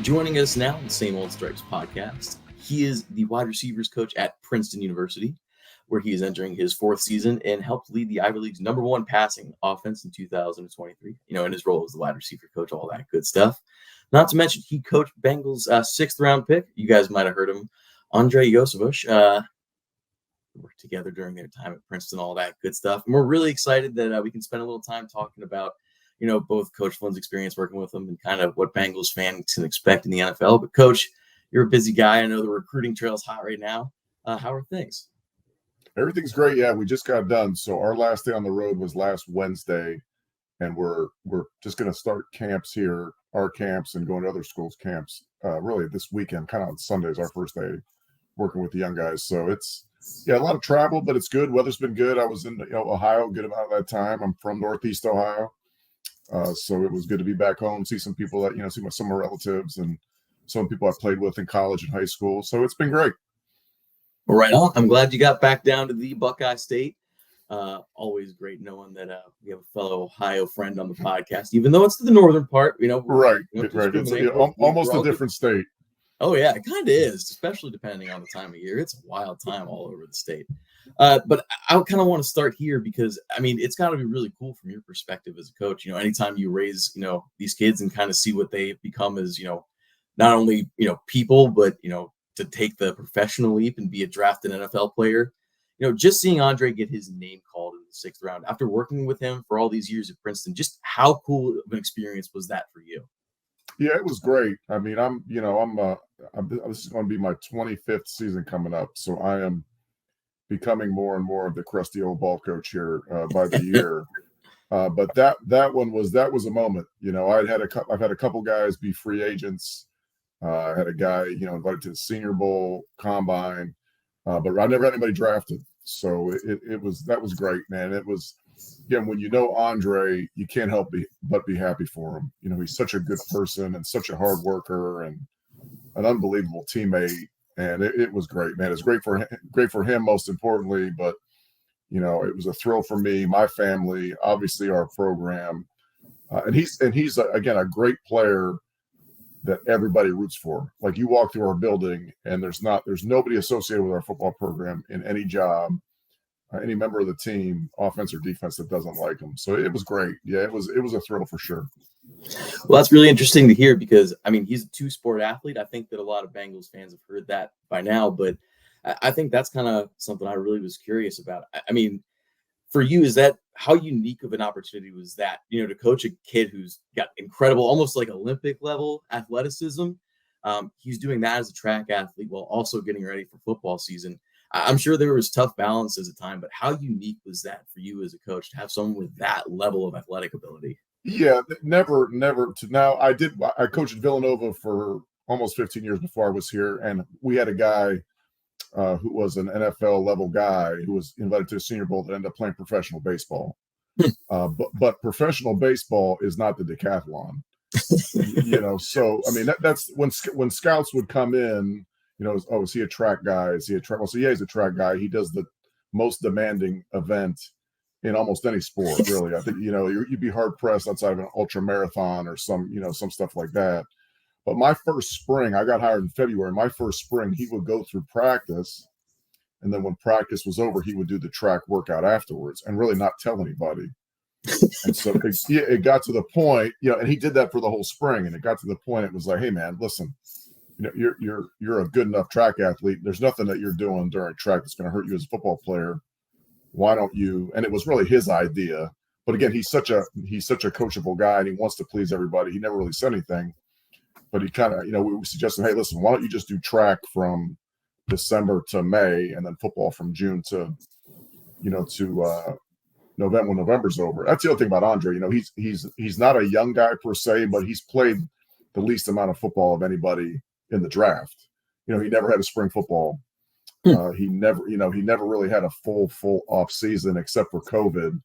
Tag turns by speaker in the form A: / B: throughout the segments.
A: Joining us now on the Same Old Stripes podcast, he is the wide receivers coach at Princeton University, where he is entering his fourth season and helped lead the Ivy League's #1 passing offense in 2023. In his role as the wide receiver coach, all that good stuff. Not to mention, he coached Bengals' sixth-round pick. You guys might have heard him, Andrei Iosivas. Worked together during their time at Princeton, all that good stuff. And we're really excited that we can spend a little time talking about both Coach Flynn's experience working with him and kind of what Bengals fans can expect in the NFL. But, Coach, you're a busy guy. I know the recruiting trail's hot right now. How are things?
B: Everything's great. Yeah, we just got done. So our last day on the road was last Wednesday, and we're just going to start camps here, our camps, and going to other schools' camps really this weekend, kind of on Sunday is our first day working with the young guys. So it's, a lot of travel, but it's good. Weather's been good. I was in Ohio a good amount of that time. I'm from Northeast Ohio. So it was good to be back home, see some people that, see some of my relatives and some people I played with in college and high school. So it's been great.
A: Well, right on. I'm glad you got back down to the Buckeye State. Always great knowing that we have a fellow Ohio friend on the podcast, even though it's the northern part,
B: Right. It's almost a different state.
A: Oh, yeah, it kind of is, especially depending on the time of year. It's a wild time all over the state. But I kind of want to start here because, it's got to be really cool from your perspective as a coach. Anytime you raise, these kids and kind of see what they become as, not only, people, but, to take the professional leap and be a drafted NFL player. Just seeing Andrei get his name called in the 6th round after working with him for all these years at Princeton, just how cool of an experience was that for you?
B: Yeah, it was great. This is going to be my 25th season coming up. So I am becoming more and more of the crusty old ball coach here by the year. But that was a moment. I've had a couple guys be free agents. I had a guy, invited to the Senior Bowl combine, but I never had anybody drafted. So that was great, man. It was, again, when Andrei, you can't help but be happy for him. He's such a good person and such a hard worker and an unbelievable teammate. And it was great, man. It's great for him, most importantly, but it was a thrill for me, my family, obviously our program, and he's again a great player that everybody roots for. Like, you walk through our building and there's nobody associated with our football program in any job, any member of the team, offense or defense, that doesn't like him. So it was great. Yeah, it was a thrill for sure.
A: Well, that's really interesting to hear because, he's a two-sport athlete. I think that a lot of Bengals fans have heard that by now, but I think that's kind of something I really was curious about. For you, is that how unique of an opportunity was that, to coach a kid who's got incredible, almost like Olympic level athleticism? He's doing that as a track athlete while also getting ready for football season. I'm sure there was tough balances at time, but how unique was that for you as a coach to have someone with that level of athletic ability?
B: Yeah, never to now. I coached at Villanova for almost 15 years before I was here, and we had a guy who was an NFL level guy who was invited to the Senior Bowl that ended up playing professional baseball. But professional baseball is not the decathlon, So that's when scouts would come in, is he a track guy? Is he a track? Well, so yeah, he's a track guy. He does the most demanding event in almost any sport, really. I think you'd be hard pressed outside of an ultra marathon or some stuff like that. But my first spring, I got hired in February. My first spring, he would go through practice, and then when practice was over, he would do the track workout afterwards and really not tell anybody. And so it got to the point, and he did that for the whole spring. And it got to the point, it was like, hey, man, listen, you're a good enough track athlete. There's nothing that you're doing during track that's going to hurt you as a football player. Why don't you? And it was really his idea. But again, he's such a coachable guy, and he wants to please everybody. He never really said anything. But he kind of, we suggested, hey, listen, why don't you just do track from December to May, and then football from June to November when November's over. That's the other thing about Andrei. He's not a young guy per se, but he's played the least amount of football of anybody in the draft. He never had a spring football. He never really had a full off season except for COVID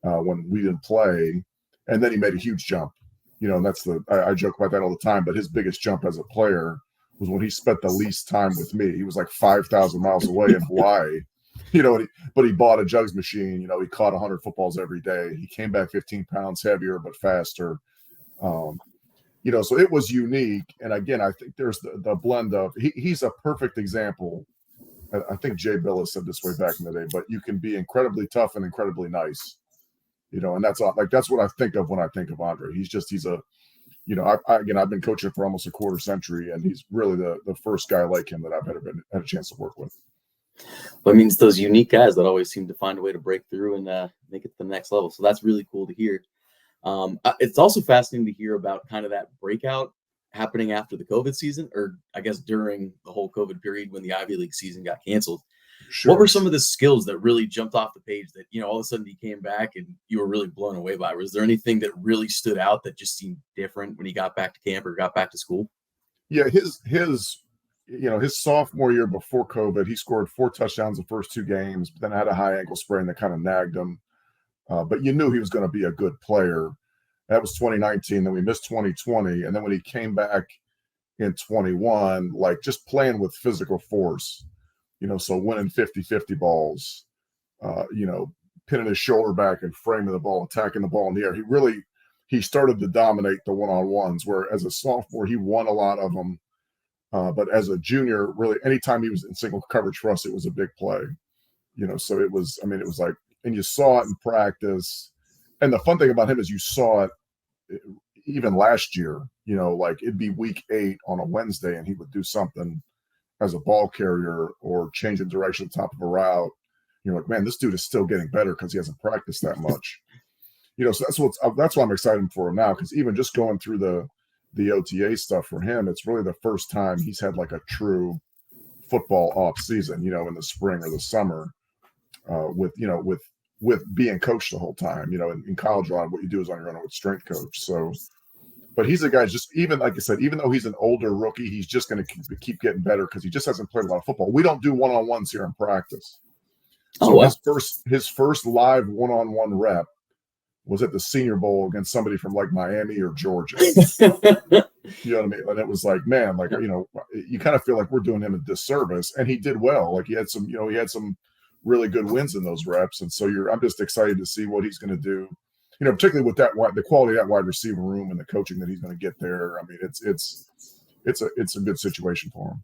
B: when we didn't play, and then he made a huge jump. And I joke about that all the time, but his biggest jump as a player was when he spent the least time with me. He was like 5,000 miles away in Hawaii, but he bought a jugs machine. He caught 100 footballs every day. He came back 15 pounds heavier, but faster. So it was unique. And again, I think there's the blend of he's a perfect example. I think Jay Billis said this way back in the day, but you can be incredibly tough and incredibly nice, and that's what I think of when I think of Andrei. He's a, I've been coaching for almost a quarter century, and he's really the first guy like him that I've ever had a chance to work with.
A: Well, it means those unique guys that always seem to find a way to break through and make it to the next level. So that's really cool to hear. It's also fascinating to hear about kind of that breakout happening after the COVID season, or I guess during the whole COVID period when the Ivy League season got canceled. Sure. What were some of the skills that really jumped off the page that, all of a sudden he came back and you were really blown away by? Was there anything that really stood out that just seemed different when he got back to camp or got back to school?
B: Yeah, his sophomore year before COVID, he scored 4 touchdowns the first 2 games, but then had a high ankle sprain that kind of nagged him. But you knew he was going to be a good player. That was 2019. Then we missed 2020. And then when he came back in 21, like just playing with physical force, so winning 50-50 balls, pinning his shoulder back and framing the ball, attacking the ball in the air. He started to dominate the one-on-ones, where as a sophomore, he won a lot of them. But as a junior, really, anytime he was in single coverage for us, it was a big play. So it was like, and you saw it in practice. And the fun thing about him is you saw it even last year, like it'd be week 8 on a Wednesday and he would do something as a ball carrier or change in direction at the top of a route. You're like, man, this dude is still getting better because he hasn't practiced that much. So that's why I'm excited for him now, because even just going through the OTA stuff for him, it's really the first time he's had like a true football off season, in the spring or the summer, with being coached the whole time. In college, a lot of what you do is on your own with strength coach. So, but he's a guy, just even like I said, even though he's an older rookie, he's just going to keep getting better because he just hasn't played a lot of football. We don't do one-on-ones here in practice. So his first live one-on-one rep was at the Senior Bowl against somebody from like Miami or Georgia. You know what I mean? And it was like, man, like, you kind of feel like we're doing him a disservice. And he did well. Like he had some really good wins in those reps. And so I'm just excited to see what he's going to do, particularly with the quality of that wide receiver room and the coaching that he's going to get there. I mean, it's a good situation for him.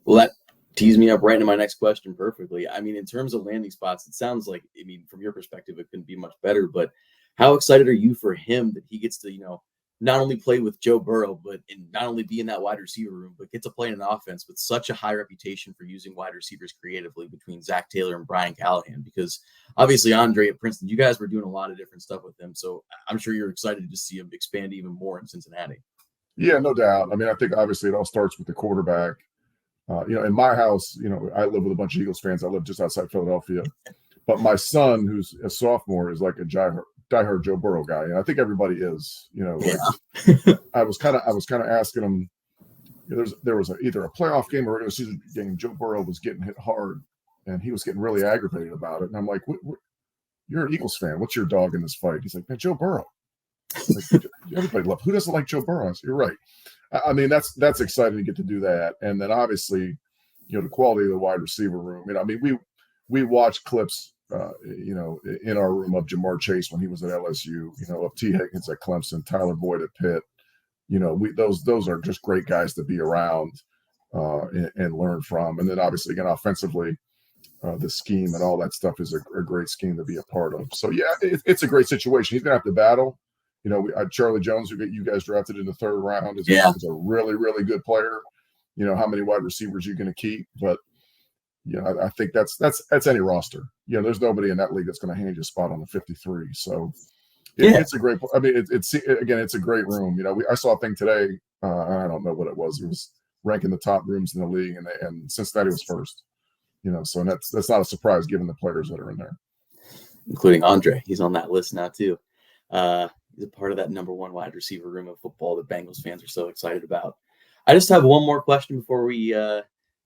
A: Well, that tees me up right into my next question perfectly. I mean, in terms of landing spots, it sounds like, from your perspective, it couldn't be much better, but how excited are you for him that he gets to, not only play with Joe Burrow, but not only be in that wide receiver room, but get to play in an offense with such a high reputation for using wide receivers creatively between Zach Taylor and Brian Callahan? Because obviously Andrei at Princeton, you guys were doing a lot of different stuff with him. So I'm sure you're excited to see him expand even more in Cincinnati.
B: Yeah, no doubt. I mean, I think obviously it all starts with the quarterback. In my house, I live with a bunch of Eagles fans. I live just outside Philadelphia. But my son, who's a sophomore, is like a diehard Joe Burrow guy, and I think everybody is. I was kind of asking him. There was either a playoff game or a regular season game. Joe Burrow was getting hit hard, and he was getting really aggravated about it. And I'm like, "You're an Eagles fan. What's your dog in this fight?" He's like, "Man, Joe Burrow." Like, everybody loves. Who doesn't like Joe Burrow? I said, "You're right." I mean, that's exciting to get to do that, and then obviously, the quality of the wide receiver room. We watched clips. In our room of Jamar Chase when he was at LSU, of T. Higgins at Clemson, Tyler Boyd at Pitt. Those are just great guys to be around and learn from. And then obviously, again, offensively, the scheme and all that stuff is a great scheme to be a part of. So, yeah, it's a great situation. He's going to have to battle. Charlie Jones, who you guys drafted in the 3rd round, is a really, really good player. How many wide receivers you're going to keep, but I think that's any roster. There's nobody in that league that's going to hand you a spot on the 53. So it's a great. I mean, it's a great room. I saw a thing today. I don't know what it was. It was ranking the top rooms in the league, and Cincinnati was first. So that's not a surprise given the players that are in there,
A: including Andrei. He's on that list now too. He's a part of that number 1 wide receiver room of football that Bengals fans are so excited about. I just have one more question before we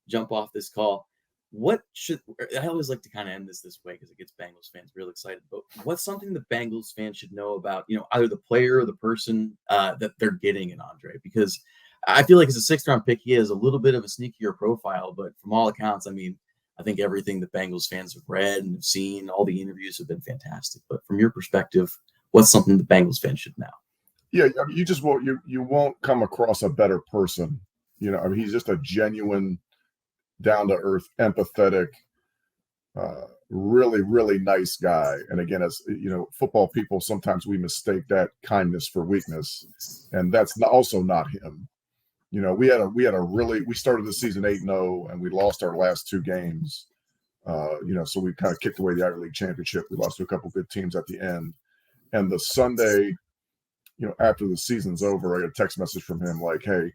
A: jump off this call. I always like to kind of end this way because it gets Bengals fans real excited, but what's something the Bengals fans should know about, either the player or the person that they're getting in Andrei? Because I feel like as a 6th round pick, he has a little bit of a sneakier profile, but from all accounts, I think everything the Bengals fans have read and have seen, all the interviews have been fantastic. But from your perspective, what's something the Bengals fans should know?
B: Yeah, I mean, you just won't you won't come across a better person. You know, I mean, he's just a genuine, down to earth, empathetic, really, really nice guy. And again, as you know, football people, sometimes we mistake that kindness for weakness, and that's also not him. You know, we started the season 8-0, and we lost our last 2 games. You know, so we kind of kicked away the Ivy League championship. We lost to a couple good teams at the end. And the Sunday, you know, after the season's over, I got a text message from him like, "Hey,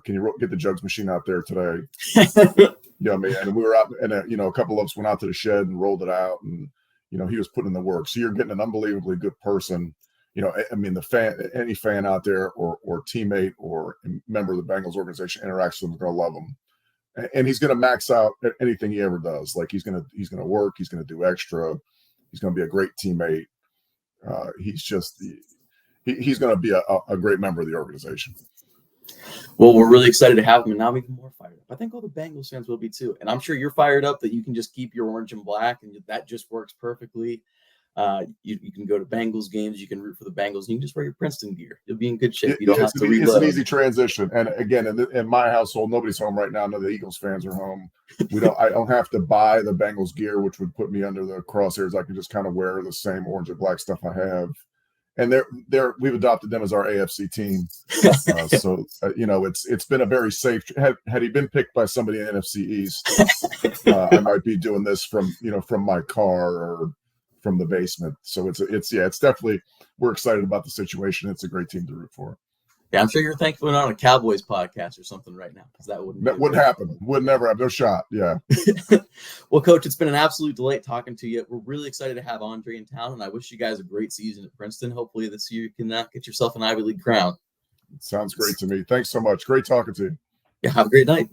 B: can you get the jugs machine out there today?" You know what I mean? And we were out, and you know, a couple of us went out to the shed and rolled it out, and you know, he was putting in the work. So you're getting an unbelievably good person. You know, I mean, any fan out there or teammate or member of the Bengals organization interacts with him, going to love him. And he's going to max out anything he ever does. Like he's going to work. He's going to do extra. He's going to be a great teammate. He's going to be a great member of the organization.
A: Well, we're really excited to have him, and now I'm even more fired up. I think all the Bengals fans will be too. And I'm sure you're fired up that you can just keep your orange and black, and that just works perfectly. You can go to Bengals games, you can root for the Bengals, and you can just wear your Princeton gear. You'll be in good shape. You don't have to reload.
B: It's an easy transition. And again, in my household, nobody's home right now. None of the Eagles fans are home. I don't have to buy the Bengals gear, which would put me under the crosshairs. I can just kind of wear the same orange and black stuff I have. And we've adopted them as our AFC team. So you know, it's been a very safe. Had he been picked by somebody in NFC East, I might be doing this from my car or from the basement. So it's definitely, we're excited about the situation. It's a great team to root for.
A: Yeah, I'm sure you're thankful we're not on a Cowboys podcast or something right now, because that wouldn't
B: happen. Would never have, no shot. Yeah.
A: Well, Coach, it's been an absolute delight talking to you. We're really excited to have Andrei in town, and I wish you guys a great season at Princeton. Hopefully this year you can get yourself an Ivy League crown.
B: Sounds great to me. Thanks so much. Great talking to you.
A: Yeah, have a great night.